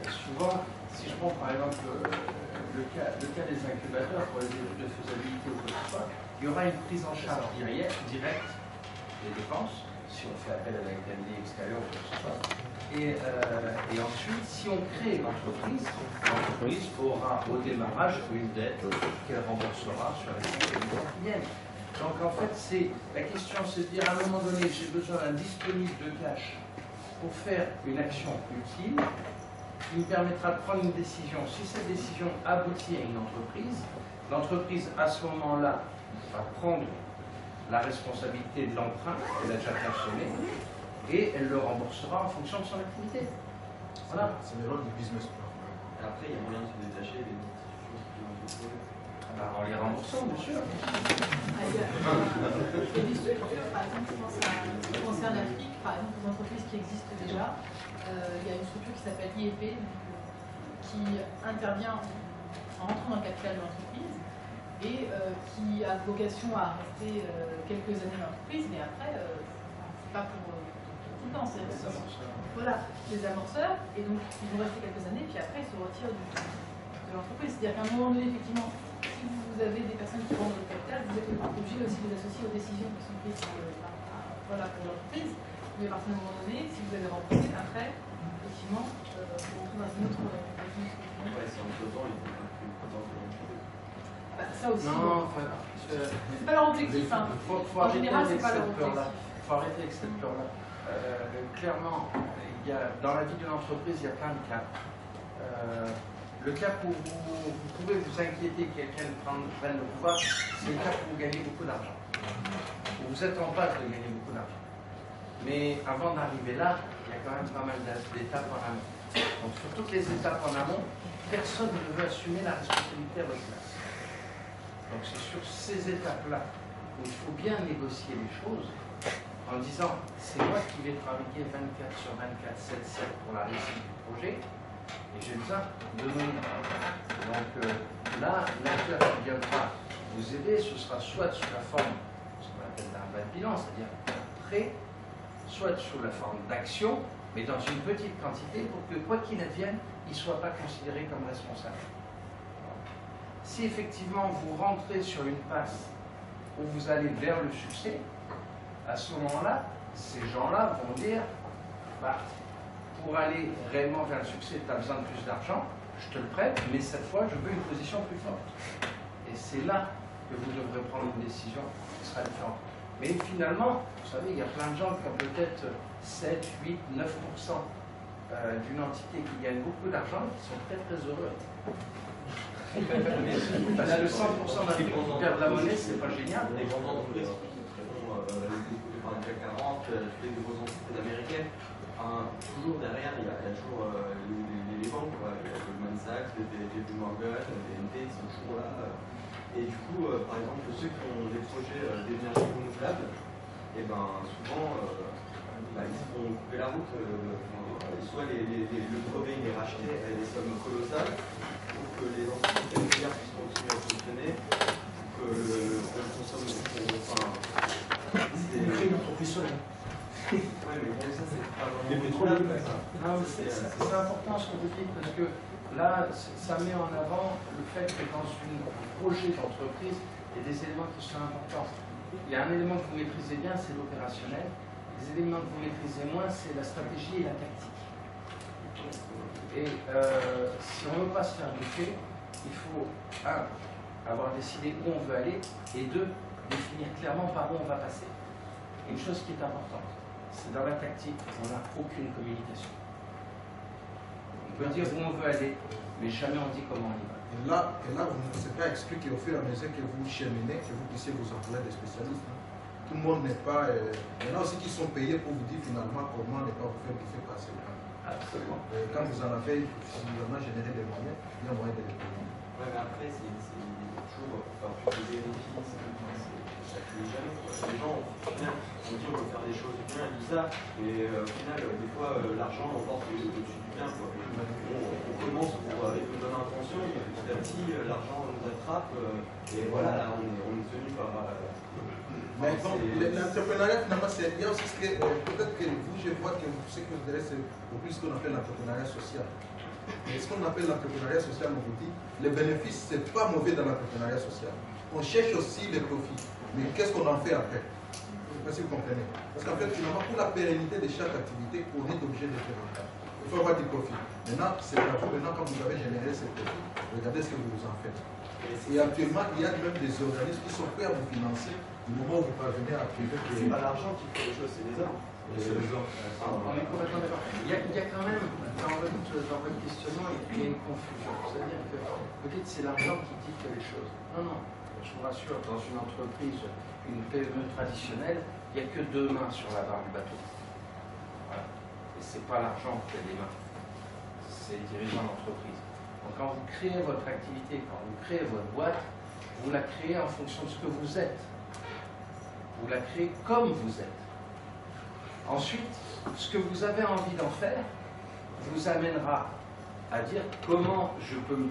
[SPEAKER 2] Souvent, si je prends par exemple le cas des incubateurs pour les études de faisabilité ou quoi que ce soit, il y aura une prise en charge directe des dépenses, si on fait appel à la cabinet extérieur ou quoi que ce soit. Et ensuite, si on crée l'entreprise aura au démarrage une dette qu'elle remboursera sur les 5 ans qui viennent. Donc en fait, la question, c'est de dire à un moment donné, j'ai besoin d'un disponible de cash pour faire une action utile qui me permettra de prendre une décision. Si cette décision aboutit à une entreprise, l'entreprise à ce moment-là va prendre la responsabilité de l'emprunt qu'elle a déjà consommé et elle le remboursera en fonction de son activité. Voilà.
[SPEAKER 4] C'est le rôle du business plan.
[SPEAKER 8] Et après, il y a moyen de se détacher des institutions qui
[SPEAKER 2] En les remboursant, bien sûr.
[SPEAKER 1] Il y a des structures, par exemple, je pense qui concerne l'Afrique, par exemple, des entreprises qui existent déjà. Il y a une structure qui s'appelle IEP, qui intervient en rentrant dans le capital de l'entreprise et qui a vocation à rester quelques années dans l'entreprise, mais après, c'est pas pour tout le temps. Voilà, les amorceurs, et donc ils vont rester quelques années, puis après ils se retirent de l'entreprise. C'est-à-dire qu'à un moment donné, effectivement, si vous avez des personnes qui vendent le capital, vous êtes obligé aussi de les associer aux décisions qui sont prises pour l'entreprise. Mais à partir d'un moment donné, si vous avez remboursé, après, effectivement, vous retrouvez dans une autre structure.
[SPEAKER 8] Ouais, si en faisant, il faut une potentielle
[SPEAKER 1] Bah, ça aussi.
[SPEAKER 2] Non,
[SPEAKER 1] c'est pas leur objectif. Hein. En général, c'est pas leur objectif.
[SPEAKER 2] Il faut arrêter avec cette peur-là. Clairement, dans la vie d'une entreprise, il y a plein de cas. Le cas où vous pouvez vous inquiéter que quelqu'un prenne le pouvoir, c'est le cas où vous gagnez beaucoup d'argent. Vous êtes en passe de gagner beaucoup d'argent. Mais avant d'arriver là, il y a quand même pas mal d'étapes en amont. Donc sur toutes les étapes en amont, personne ne veut assumer la responsabilité à votre place. Donc c'est sur ces étapes-là où il faut bien négocier les choses en disant c'est moi qui vais travailler 24 sur 24, 7-7 pour la réussite du projet et j'ai besoin de donner. Donc là, l'acteur qui viendra vous aider, ce sera soit sous la forme, ce qu'on appelle d'un bas de bilan, c'est-à-dire prêt, soit sous la forme d'action, mais dans une petite quantité pour que quoi qu'il advienne, il ne soit pas considéré comme responsable. Si effectivement vous rentrez sur une passe où vous allez vers le succès, à ce moment-là, ces gens-là vont dire bah, pour aller réellement vers le succès, tu as besoin de plus d'argent, je te le prête, mais cette fois, je veux une position plus forte. Et c'est là que vous devrez prendre une décision qui sera différente. Mais finalement, vous savez, il y a plein de gens qui ont peut-être 7, 8, 9% d'une entité qui gagne beaucoup d'argent et qui sont très très heureux. Parce que 100% d'un qui perd de la monnaie, c'est pas génial.
[SPEAKER 8] Les grandes entreprises qui font exécuter par le CAC 40, toutes les grosses entreprises américaines, toujours derrière, il y a toujours les banques, Goldman Sachs, JP Morgan, BNP, ils sont toujours là. Et du coup, par exemple, ceux qui ont des projets d'énergie renouvelable, et ben souvent, ils se font couper la route. Soit le brevet il est racheté à des sommes colossales, pour que les entreprises nucléaires puissent continuer à fonctionner, pour que le consomme.
[SPEAKER 6] C'est une entreprise solaire.
[SPEAKER 8] Oui, mais ça, c'est pas
[SPEAKER 6] Les
[SPEAKER 8] vraiment.
[SPEAKER 2] C'est important ce que vous dites parce que là, ça met en avant le fait que dans un projet d'entreprise, il y a des éléments qui sont importants. Il y a un élément que vous maîtrisez bien, c'est l'opérationnel. Les éléments que vous maîtrisez moins, c'est la stratégie et la tactique. Et si on ne veut pas se faire bouffer, il faut, un, avoir décidé où on veut aller, et deux, définir clairement par où on va passer. Et une chose qui est importante, c'est dans la tactique, on n'a aucune communication.
[SPEAKER 9] peut dire où on veut aller, mais jamais on dit comment on y va.
[SPEAKER 4] Et là vous ne vous êtes pas exclu qu'au fur et à mesure que vous cheminez, que vous puissiez vous entourer des spécialistes. Hein. Tout le monde n'est pas... il y en a aussi qui sont payés pour vous dire finalement comment ne pas vous faire bouffer passer.
[SPEAKER 9] Absolument.
[SPEAKER 4] Quand vous en avez suffisamment généré des moyens, il y a moyen de les payer.
[SPEAKER 8] Ouais, mais après, c'est toujours faire plus de bénéfices, ça ne finit jamais. Les gens, au final, on dit on veut faire des choses bien, ils disent ça, et au final, des fois, l'argent emporte au-dessus du bien. Quoi. On commence avec une bonne intention, et petit à petit, l'argent nous attrape, et voilà, là, on est tenu par.
[SPEAKER 4] Mais bon, l'entrepreneuriat, finalement, il y a aussi ce que, peut-être que vous, je vois que ce que vous avez, c'est au plus ce qu'on appelle l'entrepreneuriat social. Mais ce qu'on appelle l'entrepreneuriat social, on vous dit, les bénéfices, ce n'est pas mauvais dans l'entrepreneuriat social. On cherche aussi les profits. Mais qu'est-ce qu'on en fait après? Je ne sais pas si vous comprenez. Parce qu'en fait, finalement, pour la pérennité de chaque activité, on est obligé de faire un cas. Il faut avoir du profit. Maintenant, c'est à vous, maintenant, quand vous avez généré ces profits, regardez ce que vous en faites. Et actuellement, il y a même des organismes qui sont prêts à vous financer du moment où vous parvenez à priver.
[SPEAKER 8] C'est pas l'argent qui fait les choses, c'est les hommes.
[SPEAKER 2] C'est les hommes.
[SPEAKER 9] On est complètement d'accord. Il y a quand même, dans votre questionnement, il y a une confusion. C'est-à-dire que peut-être c'est l'argent qui dicte les choses. Non, non. Je vous rassure, dans une entreprise, une PME traditionnelle, il n'y a que 2 mains sur la barre du bateau. Voilà. Et ce n'est pas l'argent qui a des mains. C'est le dirigeant d'entreprise. Donc quand vous créez votre activité, quand vous créez votre boîte, vous la créez en fonction de ce que vous êtes. Vous la créez comme vous êtes. Ensuite, ce que vous avez envie d'en faire vous amènera à dire comment je peux me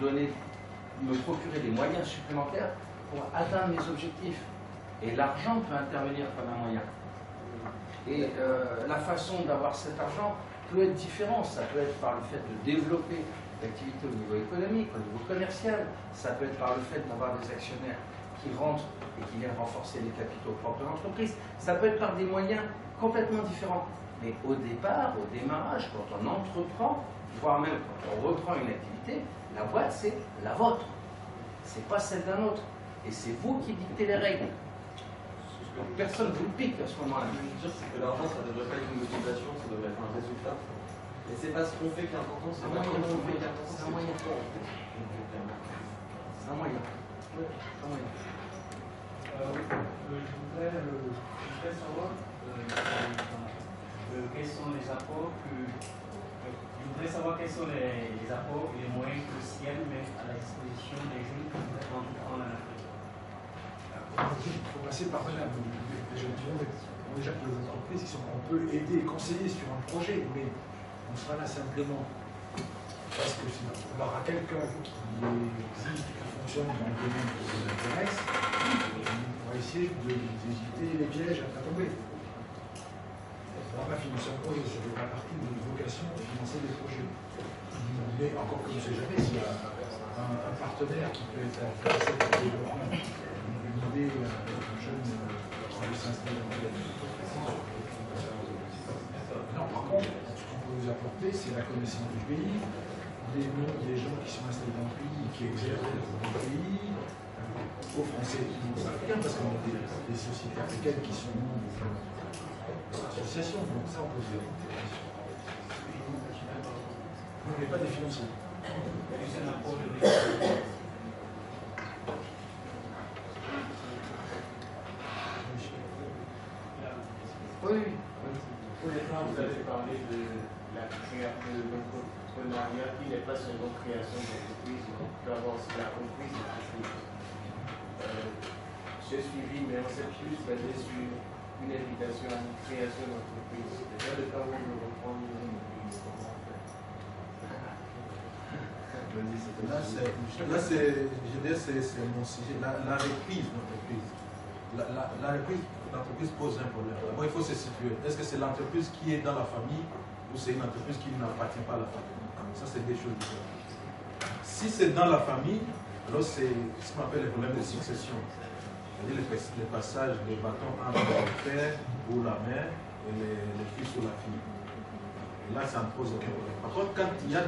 [SPEAKER 9] procurer des moyens supplémentaires pour atteindre mes objectifs. Et l'argent peut intervenir comme un moyen. Et la façon d'avoir cet argent peut être différente. Ça peut être par le fait de développer l'activité au niveau économique, au niveau commercial. Ça peut être par le fait d'avoir des actionnaires qui rentrent et qui viennent renforcer les capitaux propres de l'entreprise. Ça peut être par des moyens complètement différents. Mais au départ, au démarrage, quand on entreprend, voire même quand on reprend une activité, la boîte, c'est la vôtre. C'est pas celle d'un autre. Et c'est vous qui dictez les règles. Donc personne ne vous le pique à ce moment-là.
[SPEAKER 8] Ce que je veux dire, c'est que l'argent, ça ne devrait pas être une motivation, ça devrait être un résultat. Et c'est pas ce qu'on fait qui est important, c'est pas comment on fait qui est important, c'est un moyen.
[SPEAKER 9] C'est un moyen. Oui, c'est un moyen.
[SPEAKER 10] Je voudrais savoir quels sont les apports les apports et les moyens que Ciel met à la disposition des jeunes qui voudraient entreprendre en Afrique.
[SPEAKER 6] Il faut passer par là. Les jeunes ont déjà des entreprises on peut aider et conseiller sur un projet, mais on sera là simplement parce que on aura quelqu'un qui existe, qui fonctionne dans le domaine qui vous intéresse, on va essayer d'éviter les pièges à tomber. On va financer un projet, ça fait pas partie de notre vocation de financer des projets. Mais encore que je ne sais jamais, s'il y a un partenaire qui peut être intéressé par le développement, une idée, un jeune qui veut s'installer dans le Non, par contre, ce qu'on peut vous apporter, c'est la connaissance du pays, les noms des gens qui sont installés dans le pays, qui exercent dans le pays, aux Français qui nous appartiennent, parce qu'on a des sociétés africaines qui sont membres de l'association, donc ça on peut vous apporter. On n'est pas des financiers.
[SPEAKER 9] Oui.
[SPEAKER 10] Pour l'instant, vous avez parlé de la création de l'entrepreneuriat qui n'est pas seulement création d'entreprise, on peut avoir aussi la reprise d'entreprise. J'ai suivi, mais on s'est plus basé sur une invitation à une création d'entreprise. Déjà, le temps où on veut reprendre une entreprise, comment on fait?
[SPEAKER 4] Là, c'est mon sujet, la reprise d'entreprise. La reprise d'entreprise pose un problème. D'abord, il faut se situer. Est-ce que c'est l'entreprise qui est dans la famille ou c'est une entreprise qui n'appartient pas à la famille? Ça, c'est des choses différentes. Si c'est dans la famille, alors c'est ce qu'on appelle le problème de succession. C'est-à-dire le passage des bâtons entre le père ou la mère et les fils ou la fille. Et là, ça ne pose aucun problème. Par contre, quand il y a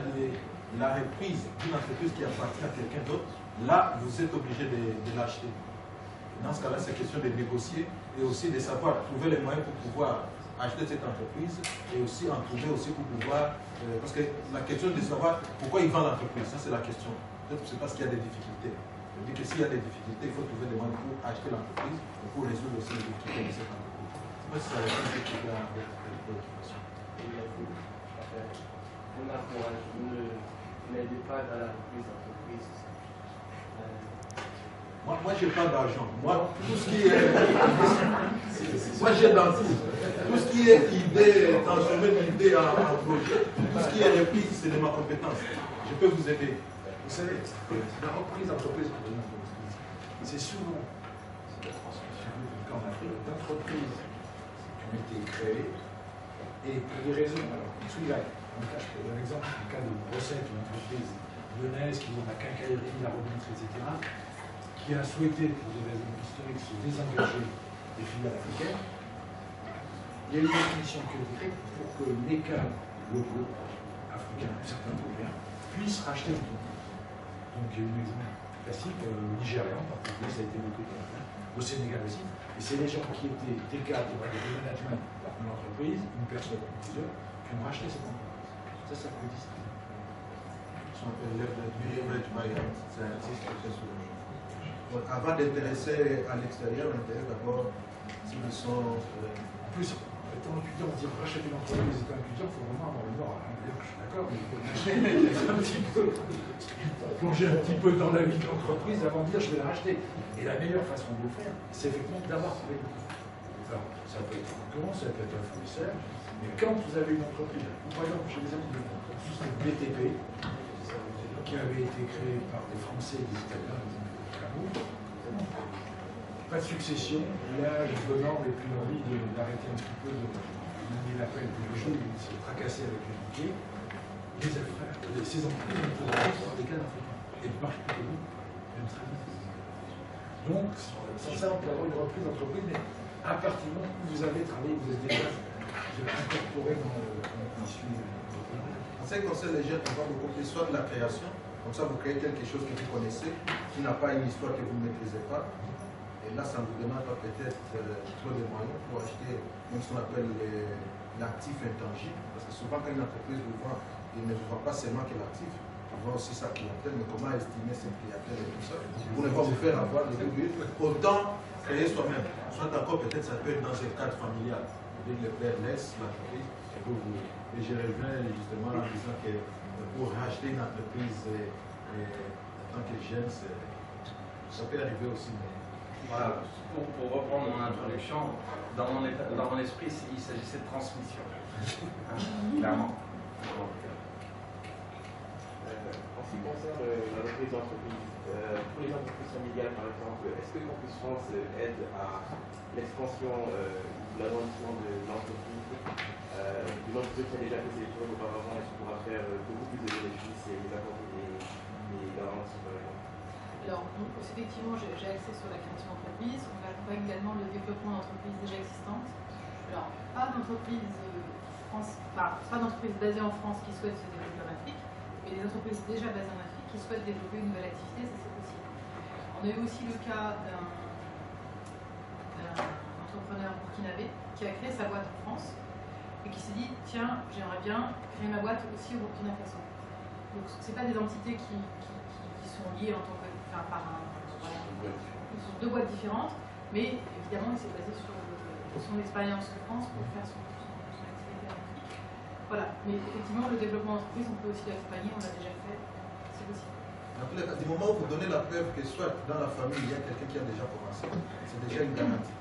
[SPEAKER 4] la reprise d'une entreprise qui appartient à quelqu'un d'autre, là, vous êtes obligé de l'acheter. Dans ce cas-là, c'est question de négocier et aussi de savoir trouver les moyens pour pouvoir acheter cette entreprise et aussi en trouver aussi pour pouvoir... parce que la question de savoir pourquoi il vend l'entreprise, ça c'est la question. C'est parce qu'il y a des difficultés. Je dis que s'il y a des difficultés, il faut trouver des moyens pour acheter l'entreprise et pour résoudre aussi les difficultés de cette entreprise. Moi, c'est ça la question qui est avec les préoccupations.
[SPEAKER 10] On encourage, vous n'aidez pas dans la reprise d'entreprise.
[SPEAKER 4] Moi, je n'ai pas d'argent. Moi, tout ce qui est... moi, j'ai dans tout ce qui est idée, transformer l'idée en projet, tout ce qui est reprise, c'est de ma compétence. Je peux vous aider.
[SPEAKER 6] Vous savez, la reprise d'entreprise, c'est souvent la transmission en Afrique d'entreprises qui ont été créées et pour des raisons. Alors, celui-là, je peux donner un exemple, le cas de Brossette, une entreprise lyonnaise qui vend la quincaillerie, la robinetterie, etc., qui a souhaité, pour des raisons historiques, se désengager des filiales africaines. Il y a eu une définition qui a été faite pour que les cadres locaux africains, certains européens, puissent racheter l'entreprise. Donc il y a eu un exemple classique, nigérian, en particulier, ça a été évoqué au Sénégal aussi. Et c'est les gens qui étaient des cadres de management de l'entreprise, une personne ou plusieurs, qui ont racheté cette entreprise. Ça existe.
[SPEAKER 4] Ça existe très souvent. Avant d'intéresser à l'extérieur, on intéresse d'abord s'ils sont...
[SPEAKER 6] En plus, étant étudiant, on dit racheter une entreprise, étant étudiant, il faut vraiment avoir le nord. Je suis d'accord, mais il faut plonger un petit peu dans la vie de l'entreprise avant de dire je vais la racheter. Et la meilleure façon de le faire, c'est effectivement d'avoir trouvé le coup. Alors, ça peut être un concurrent, ça peut être un fournisseur, mais quand vous avez une entreprise, par exemple, j'ai des amis de BTP, qui avait été créé par des Français et des Italiens, pas de succession, l'âge venant et puis l'envie d'arrêter un petit peu de mener l'appel tous les jours, de se tracasser avec les banquiers. Les affaires, ces entreprises ont été par des cas africains. Et ne marchent plus que nous, même très bien. Donc, sans ça, on peut avoir une reprise d'entreprise, mais à partir du moment où vous avez travaillé, vous êtes déjà incorporé dans l'issue de l'entreprise.
[SPEAKER 4] En ce qui concerne les jeunes, on va beaucoup plus soit de la création, comme ça vous créez quelque chose que vous connaissez, qui n'a pas une histoire que vous ne maîtrisez pas. Et là, ça ne vous demande pas peut-être trop de moyens pour acheter ce qu'on appelle l'actif intangible. Parce que souvent, quand une entreprise vous vend, il ne vous vend pas seulement que l'actif, il vend aussi sa clientèle, mais comment estimer cette clientèle et tout ça. Pour ne pas vous faire avoir le but, autant créer soi-même. Soit encore, peut-être, ça peut être dans un cadre familial. Le père laisse l'entreprise et et je reviens justement en disant que pour racheter une entreprise en tant que jeune, ça peut arriver aussi. Mais...
[SPEAKER 9] Voilà, pour reprendre mon introduction, dans mon esprit, il s'agissait de transmission. Clairement.
[SPEAKER 10] En ce qui concerne la reprise d'entreprise, pour les entreprises familiales par exemple, est-ce que Campus France aide à l'expansion ou l'agrandissement de l'entreprise d'une entreprise qui a déjà fait ses choses auparavant, est-ce qu'on pourra faire beaucoup plus de bénéfices et les apporter des garanties par exemple?
[SPEAKER 1] Alors, effectivement, j'ai accès sur la création d'entreprise. On accompagne également le développement d'entreprises déjà existantes. Alors, pas d'entreprise basée en France qui souhaitent se développer en Afrique, mais des entreprises déjà basées en Afrique qui souhaitent développer une nouvelle activité, ça c'est possible. On a eu aussi le cas d'un entrepreneur burkinabé qui a créé sa boîte en France et qui s'est dit tiens, j'aimerais bien créer ma boîte aussi au Burkina Faso. Donc, ce pas des entités qui sont liées en tant que ce sont deux boîtes différentes, mais évidemment il s'est basé sur son expérience de France pour faire son activité en Afrique. Voilà, mais effectivement le développement d'entreprise, on peut aussi l'accompagner, on l'a déjà fait, c'est possible.
[SPEAKER 4] Dans tous les cas, du moment où vous donnez la preuve que soit dans la famille il y a quelqu'un qui a déjà commencé, c'est déjà une garantie.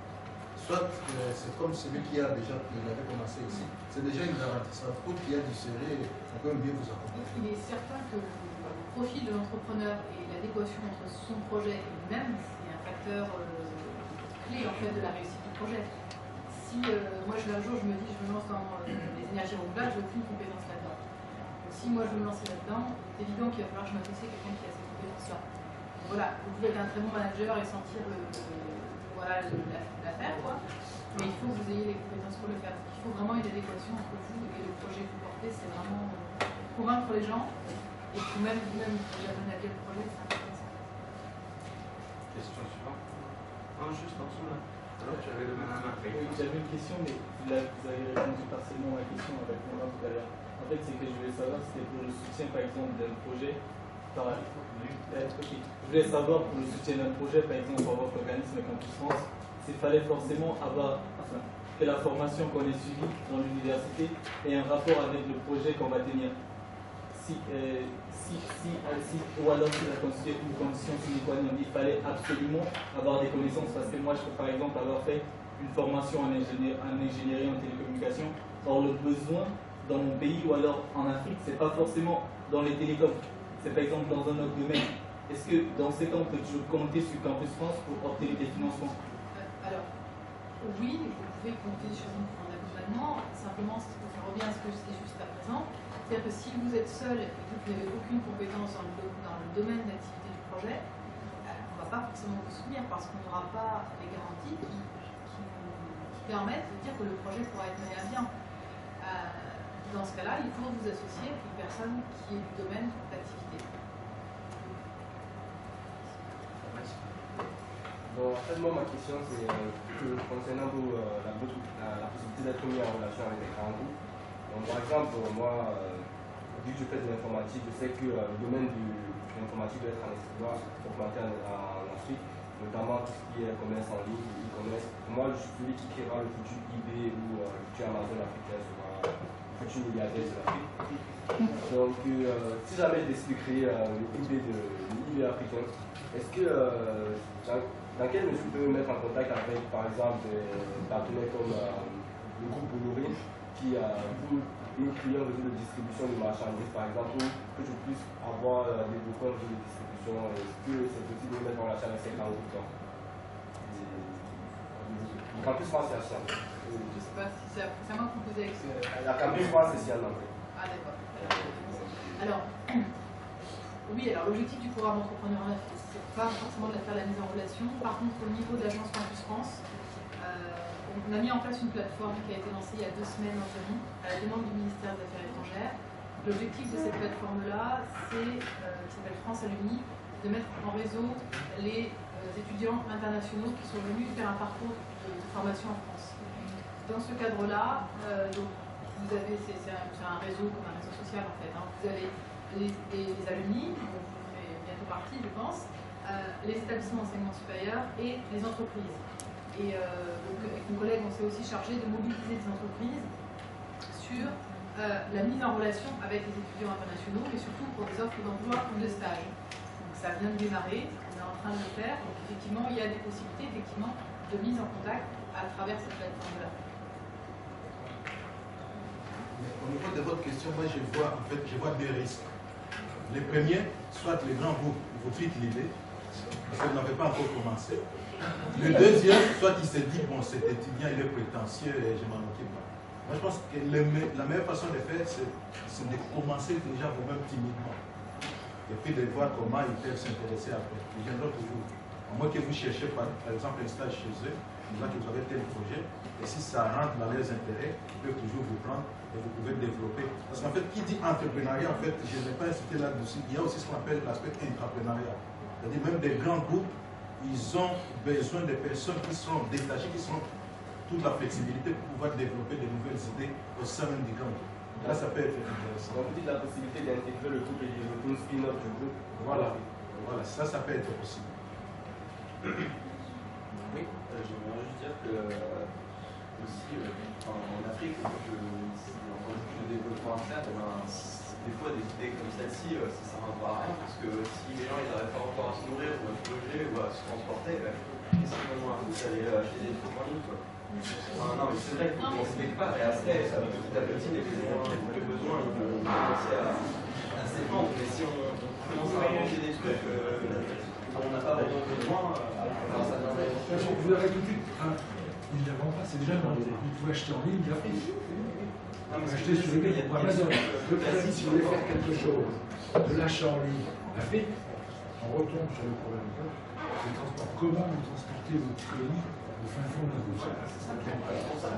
[SPEAKER 4] Soit c'est comme celui qui a déjà commencé ici, c'est déjà une garantie. Ça prouve qu'il y a du sérieux, on peut mieux vous accompagner.
[SPEAKER 1] Il est certain que le profil de l'entrepreneur et l'adéquation entre son projet et lui-même, c'est un facteur clé en fait de la réussite du projet. Si moi un jour je me dis je me lance dans les énergies renouvelables, j'ai aucune compétence là-dedans. Donc, si moi je veux me lancer là-dedans, c'est évident qu'il va falloir que je m'associe quelqu'un qui a ces compétences-là. Voilà, vous pouvez être un très bon manager et sentir l'affaire, quoi. Mais il faut que vous ayez les compétences pour le faire. Il faut vraiment une adéquation entre vous et le projet que vous portez. C'est vraiment convaincre les gens. Et puis même vous-même, vous avez manager le projet, c'est intéressant.
[SPEAKER 9] Question suivante.
[SPEAKER 8] Non, juste en dessous là.
[SPEAKER 2] Alors, tu avais le main à main.
[SPEAKER 11] Oui, j'avais une question, mais vous avez répondu partiellement à ma question avec moi tout à l'heure. En fait, c'est que je voulais savoir si c'était pour le soutien, par exemple, d'un projet. Je voulais savoir pour le soutien d'un projet, par exemple, pour votre organisme Campus France, s'il fallait forcément avoir, enfin, que la formation qu'on ait suivie dans l'université ait un rapport avec le projet qu'on va tenir. Ou alors si la condition sine qua non, il fallait absolument avoir des connaissances, parce que moi je peux par exemple avoir fait une formation en ingénierie en télécommunications. Or le besoin dans mon pays ou alors en Afrique, c'est pas forcément dans les télécoms, c'est par exemple dans un autre domaine. Est-ce que dans ces cas on peut toujours compter sur Campus France pour obtenir des financements?
[SPEAKER 1] Alors, oui, vous pouvez compter sur nous pour un accompagnement. Simplement, je reviens à ce que je disais juste à présent. C'est-à-dire que si vous êtes seul et que vous n'avez aucune compétence dans le domaine d'activité du projet, on ne va pas forcément vous soutenir parce qu'on n'aura pas les garanties qui permettent de dire que le projet pourra être mené à bien. Dans ce cas-là, il faut vous associer avec une personne qui est du domaine d'activité.
[SPEAKER 3] Bon, en fait, moi, ma question, c'est concernant la possibilité d'être mis en relation avec les grands groupes. Donc, par exemple, moi, vu que je fais de l'informatique, je sais que le domaine de l'informatique doit être augmenté en Afrique, notamment tout ce qui est commerce en ligne, e-commerce. Moi, je suis celui qui créera le futur eBay ou le futur Amazon africain, le futur milliardaire de l'Afrique. Donc, si jamais je décide de créer le eBay africain, est-ce que dans quelle mesure je peux me mettre en contact avec, par exemple, des partenaires comme le groupe Bolloré, qui pour une client de distribution de marchandises, par exemple, ou que je puisse avoir des bouquins de distribution? Est-ce que c'est possible de mettre en relation avec ces grands groupes? Campus France, c'est Asian.
[SPEAKER 1] Je ne sais pas si c'est à moi que vous posez avec ça.
[SPEAKER 3] La Campus France, c'est Asian, en fait.
[SPEAKER 1] Ah, d'accord. Alors, oui, alors l'objectif du programme Entrepreneur en Afrique, c'est pas forcément de faire la mise en relation. Par contre, au niveau de l'agence Campus France, on a mis en place une plateforme qui a été lancée il y a 2 semaines environ, à la demande du ministère des Affaires étrangères. L'objectif de cette plateforme-là, c'est, qui s'appelle France Alumni, de mettre en réseau les étudiants internationaux qui sont venus faire un parcours de formation en France. Dans ce cadre-là, vous avez, c'est un réseau comme un réseau social en fait, hein. Vous avez les alumni, dont vous ferez bientôt partie, je pense, les établissements d'enseignement supérieur et les entreprises. Et donc, avec mon collègue, on s'est aussi chargé de mobiliser des entreprises sur la mise en relation avec les étudiants internationaux, mais surtout pour des offres d'emploi ou de stage. Donc ça vient de démarrer, on est en train de le faire. Donc effectivement, il y a des possibilités de mise en contact à travers cette plateforme-là.
[SPEAKER 4] Au niveau de votre question, moi je vois 2 risques. Les premiers, soit les grands groupes vous quittent l'idée, parce que vous n'avez pas encore commencé. Le deuxième, soit il se dit, bon, cet étudiant il est prétentieux et je m'en occupe pas. Moi je pense que la meilleure façon de faire, c'est de commencer déjà vous-même timidement. Et puis de voir comment ils peuvent s'intéresser après. Ils viendront toujours. À moins que vous cherchez par exemple un stage chez eux, disant que vous avez tel projet, et si ça rentre dans leurs intérêts, ils peuvent toujours vous prendre et vous pouvez développer. Parce qu'en fait, qui dit entrepreneuriat, en fait, je n'ai pas incité là-dessus, il y a aussi ce qu'on appelle l'aspect intrapreneuriat. C'est-à-dire même des grands groupes, ils ont besoin de personnes qui sont détachées, qui sont toute la flexibilité pour pouvoir développer de nouvelles idées au sein même du grand groupe. Là, ça peut être intéressant.
[SPEAKER 3] Donc, vous dites la possibilité d'intégrer le groupe et de développer une spin-off du groupe.
[SPEAKER 4] Voilà, ça peut être possible.
[SPEAKER 8] Oui, j'aimerais juste dire que aussi en Afrique, d'un point de vue de développement interne, des fois des idées comme celle-ci, ça ne sert à rien, parce que si les gens n'arrivent pas encore à se nourrir ou à se loger ou à se transporter, qu'est-ce qu'ils vont à foutre d'aller acheter des trucs en ligne, quoi. Non, mais c'est vrai qu'il faut qu'on se départ et après, petit à petit, les besoins ils vont commencer à s'étendre. Mais si on commence à inventer des trucs dont on n'a pas vraiment besoin, ça devient.
[SPEAKER 6] Vous l'avez tout de suite. Ils ne l'avons pas, c'est déjà dans vous pouvez acheter en ligne gratuit. Vous pouvez acheter sur le net pour Amazon. Le problème, si vous voulez faire quelque chose de l'achat en ligne en Afrique, on retombe sur le problème de transport. Comment vous transportez votre colis au fin fond de la route?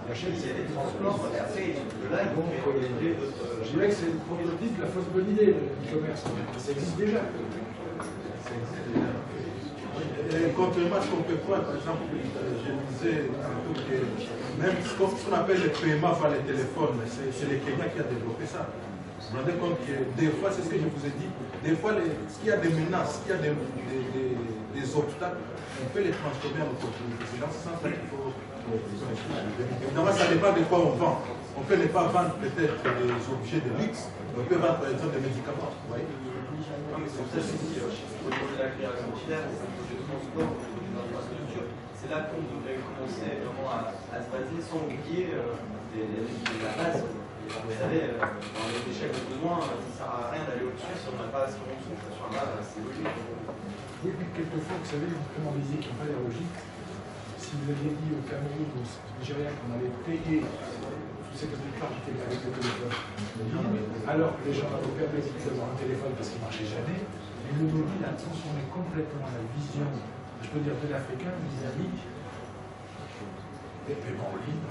[SPEAKER 8] Il y a des transports, et après, là, ils vont
[SPEAKER 6] je dirais que c'est le prototype de la fausse bonne idée, le e-commerce. Ça existe déjà.
[SPEAKER 4] contrairement à ce qu'on peut croire, par exemple, je disais que même ce qu'on appelle le paiement par les téléphones, c'est le Kenya qui a développé ça. Vous vous rendez compte que des fois, c'est ce que je vous ai dit, des fois, s'il y a des menaces, s'il y a des obstacles, on peut les transformer en opportunités. C'est dans ce sens-là qu'il faut. Évidemment, ça dépend de quoi on vend. On peut ne pas vendre peut-être des objets de luxe, mais on peut vendre par exemple des médicaments. Vous voyez?
[SPEAKER 8] C'est pour ça que je dis, au niveau de la création filaire, au niveau du transport, au niveau de l'infrastructure, c'est là qu'on devrait commencer vraiment à se baser sans oublier la base. Vous savez, dans les échelles de besoin, ça ne sert à rien d'aller au-dessus si on n'a pas assez de ressources. Sur là, c'est logique.
[SPEAKER 6] Oui, mais quelquefois, vous savez, comment des idées qui n'ont pas l'air logiques. Si vous aviez dit au Cameroun ou au Nigeria qu'on allait payer tous ces territoires avec le téléphone mobile, alors que les gens avaient permis d'avoir un téléphone parce qu'il ne marchait jamais, mais le mobile a transformé complètement la vision, je peux dire, de l'Africain vis-à-vis des paiements en ligne.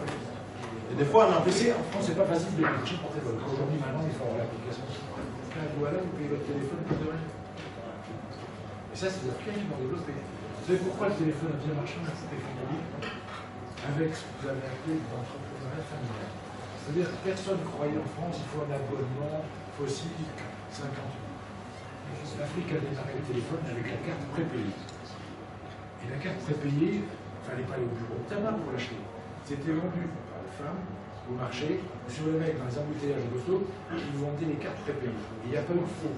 [SPEAKER 4] Et des fois, en
[SPEAKER 6] Afrique, en France, c'est pas facile de payer un portable. Aujourd'hui, maintenant, il faut avoir l'application. Voilà, vous payez votre téléphone pour de rien. Et ça, c'est les Africains qui l'ont développé. Vous savez pourquoi le téléphone a bien marché dans le téléphone mobile? Avec ce que vous avez appelé l'entrepreneuriat familial. C'est-à-dire que personne ne croyait en France, il faut un abonnement, il faut aussi 50 euros. L'Afrique a démarré le téléphone avec la carte prépayée. Et la carte prépayée, il ne fallait pas aller au bureau de tabac pour l'acheter. C'était vendu par les femmes au marché, ou sur le mec dans les embouteillages de l'auto, ils vous vendaient les cartes prépayées. Et il n'y a pas eu de faux.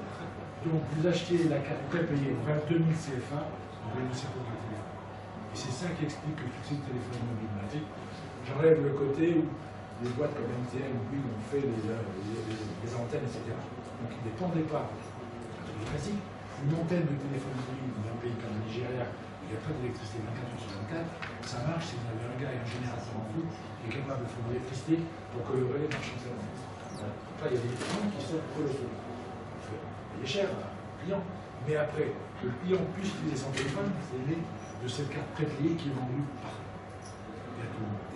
[SPEAKER 6] Donc vous achetez la carte prépayée 22 000 CFA, vous réunissez pour le téléphone. Et c'est ça qui explique que tous ces téléphones mobiles magiques, j'enlève le côté où les boîtes comme MTN ou Bouygues ont fait les antennes, etc. Donc ils ne dépendaient pas du classique. Une antenne de téléphone mobile dans un pays comme le Nigeria, il n'y a pas d'électricité 24 h sur 24, ça marche si vous avez un gars et un générateur en flou qui est capable de faire de l'électricité pour que le relais marche en service. Là, il y a des clients qui sont colossaux. Il est cher, le client. Mais après, que le client puisse utiliser son téléphone, c'est né de cette carte prépayée qui est vendue par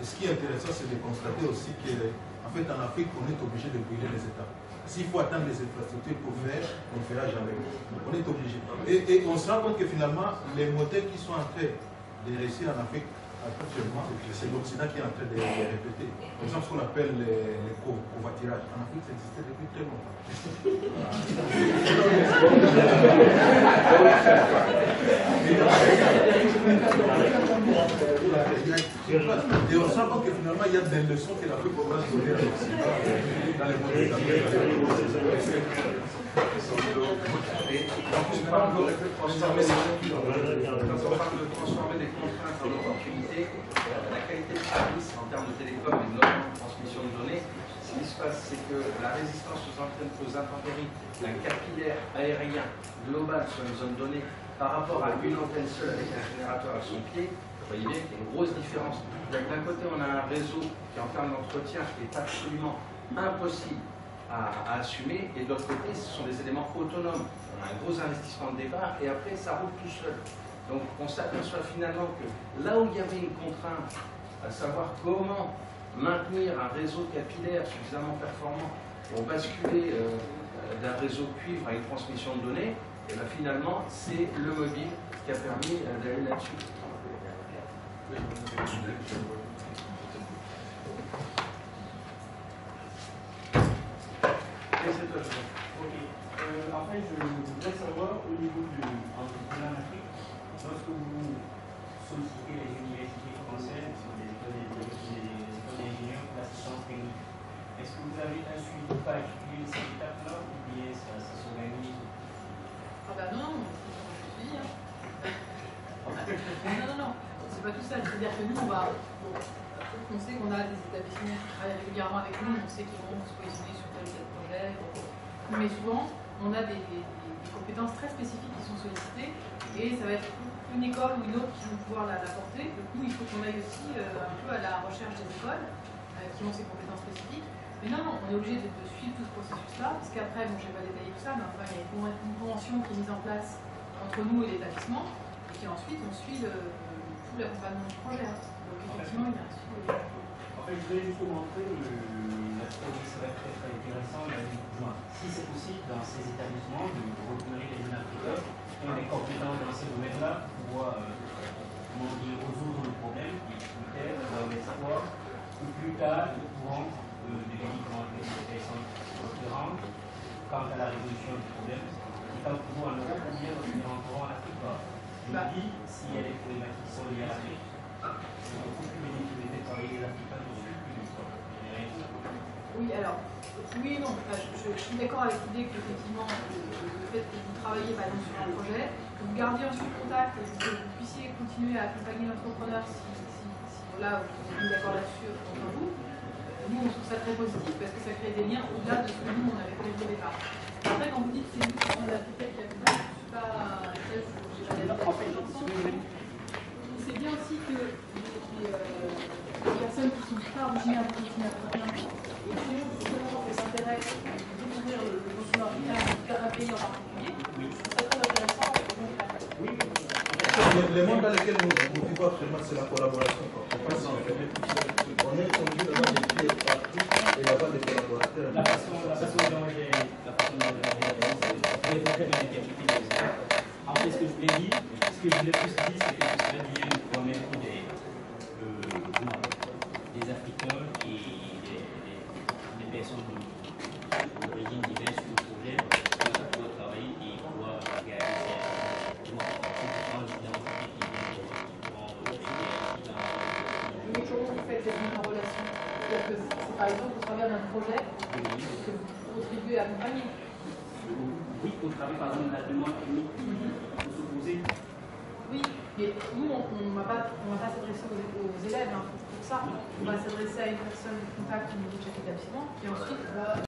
[SPEAKER 4] Et ce qui est intéressant, c'est de constater aussi qu'en fait, en Afrique, on est obligé de brûler les États. S'il faut attendre les infrastructures pour faire, on ne fera jamais. On est obligé. Et on se rend compte que finalement, les modèles qui sont en train de réussir en Afrique, actuellement, c'est l'Occident qui est en train de les répéter. Par exemple, ce qu'on appelle les covoitirages. En Afrique, ça existait depuis très longtemps. Et on se rend compte que finalement, il y a des leçons que l'Afrique pourra se donner à l'Occident dans les modèles d'Afrique.
[SPEAKER 2] Quand on parle de transformer des contraintes en opportunités, la qualité de service en termes de télécom et notamment de transmission de données, ce qui se passe, c'est que la résistance aux intempéries d'un capillaire aérien global sur une zone donnée par rapport à une antenne seule avec un générateur à son pied, vous voyez bien qu'il y a une grosse différence. D'un côté, on a un réseau qui, en termes d'entretien, est absolument impossible à assumer, et de l'autre côté, ce sont des éléments autonomes. On a un gros investissement de départ, et après, ça roule tout seul. Donc, on s'aperçoit finalement que là où il y avait une contrainte, à savoir comment maintenir un réseau capillaire suffisamment performant pour basculer d'un réseau cuivre à une transmission de données, et bien finalement, c'est le mobile qui a permis d'aller là-dessus.
[SPEAKER 12] En fait, je voudrais savoir au niveau du entrepreneur en Afrique, lorsque vous sollicitez les universités françaises, qui sont des écoles d'ingénieurs pour l'assistance technique, est-ce que vous avez un suivi particulier de cette étape-là ou bien ça s'organise?
[SPEAKER 1] Ah bah non, c'est suivi. Non, c'est pas tout ça. C'est-à-dire que nous, on sait qu'on a des établissements qui travaillent régulièrement avec nous, on sait qu'ils vont se positionner sur tel ou tel projet. Mais souvent, on a des compétences très spécifiques qui sont sollicitées et ça va être une école ou une autre qui vont pouvoir l'apporter. Du coup, il faut qu'on aille aussi un peu à la recherche des écoles qui ont ces compétences spécifiques. Mais non, on est obligé de suivre tout ce processus-là, parce qu'après, bon, je ne vais pas détailler tout ça, mais enfin, il y a une convention qui est mise en place entre nous et l'établissement, et puis ensuite, on suit tout l'accompagnement du projet. Donc, effectivement, il y a un suivi.
[SPEAKER 12] En fait, je voulais juste vous montrer la serait très, très intéressant, si c'est possible, dans ces établissements, de recruter les jeunes africains qui ont des compétences dans ces domaines-là pour résoudre le problème et peut-être les savoir que plus tard, ils pourront devenir des personnes référentes quant à la résolution du problème. Et quand toujours en Europe, ou bien ils rentreront en Afrique. Je me dis, s'il y a des problématiques qui sont liées à l'Afrique, c'est beaucoup plus bénéfique de travailler les Africains dessus que
[SPEAKER 1] oui, alors, oui et non. Je suis d'accord avec l'idée qu'effectivement, le fait que vous travaillez par exemple sur un projet, que vous gardiez ensuite contact et que vous puissiez continuer à accompagner l'entrepreneur si voilà, vous êtes mis d'accord là-dessus entre vous, nous on trouve ça très positif parce que ça crée des liens au-delà de ce que nous on avait prévu au départ. Après, quand vous dites que c'est une question d'Afrique qui a fait ça, je ne suis pas. C'est bien aussi que les personnes qui sont pas originaires du continent africain et qui ont justement l'intérêt de découvrir le continent africain d'un pays en particulier, c'est très intéressant.
[SPEAKER 4] Les mondes dans lesquels nous vivons actuellement, c'est la collaboration. On est obligé d'avoir des pieds partout et d'avoir des collaborateurs.
[SPEAKER 12] La façon dont j'ai c'est très bien interprété. En fait, ce que je voulais dire, ce que je voulais plus dire, c'est que ce serait bien de connaître des Africains et des personnes d'origine diverse sur le projet pour pouvoir travailler et pouvoir réaliser
[SPEAKER 1] Mais comment vous faites cette mise en relation? C'est-à-dire que c'est par exemple au travers d'un projet que vous contribuez à accompagner.
[SPEAKER 12] Oui, au travers par exemple de la demande technique pour s'opposer.
[SPEAKER 1] Oui, mais nous, on ne va pas s'adresser aux élèves pour ça. On va s'adresser à une personne de contact au niveau de chaque établissement qui ensuite va